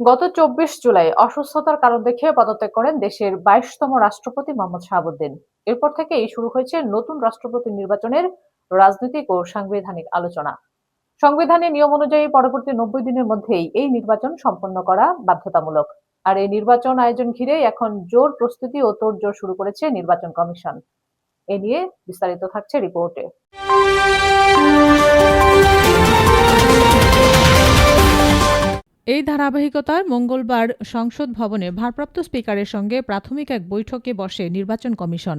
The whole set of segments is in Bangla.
গত ২৪ জুলাই অসুস্থতার কারণ দেখিয়ে পদত্যাগ করেন দেশের ২২তম রাষ্ট্রপতি মোহাম্মদ শাহাবুদ্দিন। এরপর থেকেই শুরু হয়েছে নতুন রাষ্ট্রপতি নির্বাচনের রাজনৈতিক ও সাংবিধানিক আলোচনা। সংবিধানের নিয়ম অনুযায়ী পরবর্তী ৯০ দিনের মধ্যেই এই নির্বাচন সম্পন্ন করা বাধ্যতামূলক। আর এই নির্বাচন আয়োজন ঘিরেই এখন জোর প্রস্তুতি ও তোড়জোড় শুরু করেছে নির্বাচন কমিশন। এ নিয়ে বিস্তারিত থাকছে রিপোর্টে। এই ধারাবাহিকতায় মঙ্গলবার সংসদ ভবনে ভারপ্রাপ্ত স্পিকারের সঙ্গে প্রাথমিক এক বৈঠকে বসে নির্বাচন কমিশন।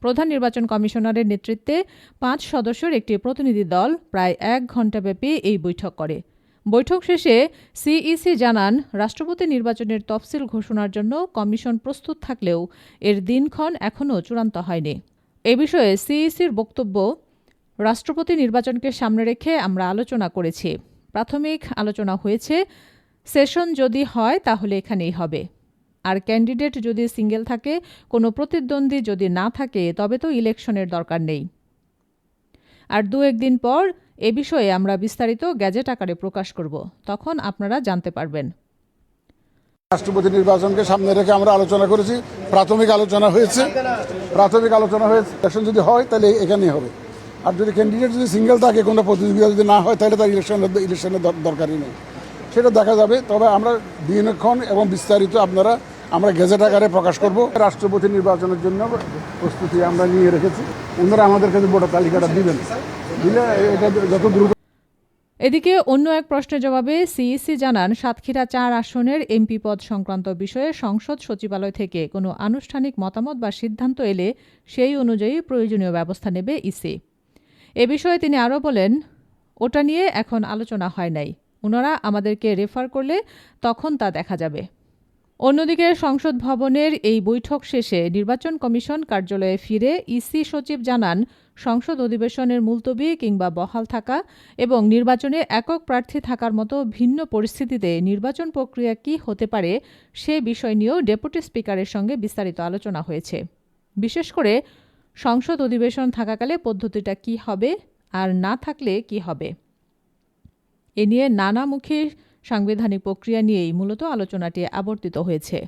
প্রধান নির্বাচন কমিশনারের নেতৃত্বে ৫ সদস্যের একটি প্রতিনিধি দল প্রায় ১ ঘণ্টাব্যাপী এই বৈঠক করে। বৈঠক শেষে সিইসি জানান, রাষ্ট্রপতি নির্বাচনের তফসিল ঘোষণার জন্য কমিশন প্রস্তুত থাকলেও এর দিনক্ষণ এখনও চূড়ান্ত হয়নি। এ বিষয়ে সিইসির বক্তব্য, রাষ্ট্রপতি নির্বাচনকে সামনে রেখে আমরা আলোচনা করেছি। প্রাথমিক আলোচনা হয়েছে, সেশন যদি হয় তাহলে এখানেই হবে। আর ক্যান্ডিডেট যদি সিঙ্গেল থাকে, কোনো প্রতিদ্বন্দ্বী যদি না থাকে, তবে তো ইলেকশনের দরকার নেই। আর ২-১ দিন পর এ বিষয়ে আমরা বিস্তারিত গেজেট আকারে প্রকাশ করব, তখন আপনারা জানতে পারবেন। রাষ্ট্রপতি নির্বাচনকে সামনে রেখে আমরা আলোচনা করেছি। প্রাথমিক আলোচনা হয়েছে। সেশন যদি হয় তাহলে এখানেই হবে। আর যদি ক্যান্ডিডেট যদি সিঙ্গেল থাকে, কোনো প্রতিযোগিতা যদি না হয়, তাহলে তার ইলেকশনের দরকারই নেই। সেটা দেখা যাবে। তবে আমরা দিনক্ষণ এবং বিস্তারিত আমরা গেজেট আকারে প্রকাশ করব। রাষ্ট্রপতি নির্বাচনের জন্য প্রস্তুতি আমরা নিয়ে রেখেছি। ওনারা আমাদের কাছে ভোটার তালিকাটা দিলে এটা যত দ্রুত। এদিকে অন্য এক প্রশ্নের জবাবে সিইসি জানান, সাতক্ষীরা ৪ আসনের এমপি পদ সংক্রান্ত বিষয়ে সংসদ সচিবালয় থেকে কোনো আনুষ্ঠানিক মতামত বা সিদ্ধান্ত এলে সেই অনুযায়ী প্রয়োজনীয় ব্যবস্থা নেবে ইসি। এ বিষয়ে তিনি আরও বলেন, ওটা নিয়ে এখন আলোচনা হয় নাই। ওনারা আমাদেরকে রেফার করলে তখন তা দেখা যাবে। অন্যদিকে সংসদ ভবনের এই বৈঠক শেষে নির্বাচন কমিশন কার্যালয়ে ফিরে ইসি সচিব জানান, সংসদ অধিবেশনের মুলতবি কিংবা বহাল থাকা এবং নির্বাচনে একক প্রার্থী থাকার মতো ভিন্ন পরিস্থিতিতে নির্বাচন প্রক্রিয়া কী হতে পারে সে বিষয় নিয়েও ডেপুটি স্পিকারের সঙ্গে বিস্তারিত আলোচনা হয়েছে। বিশেষ করে সংসদ অধিবেশন থাকাকালে পদ্ধতিটা কী হবে আর না থাকলে কী হবে, এ নিয়ে নানামুখী সাংবিধানিক প্রক্রিয়া নিয়েই মূলত আলোচনাটি আবর্তিত হয়েছে।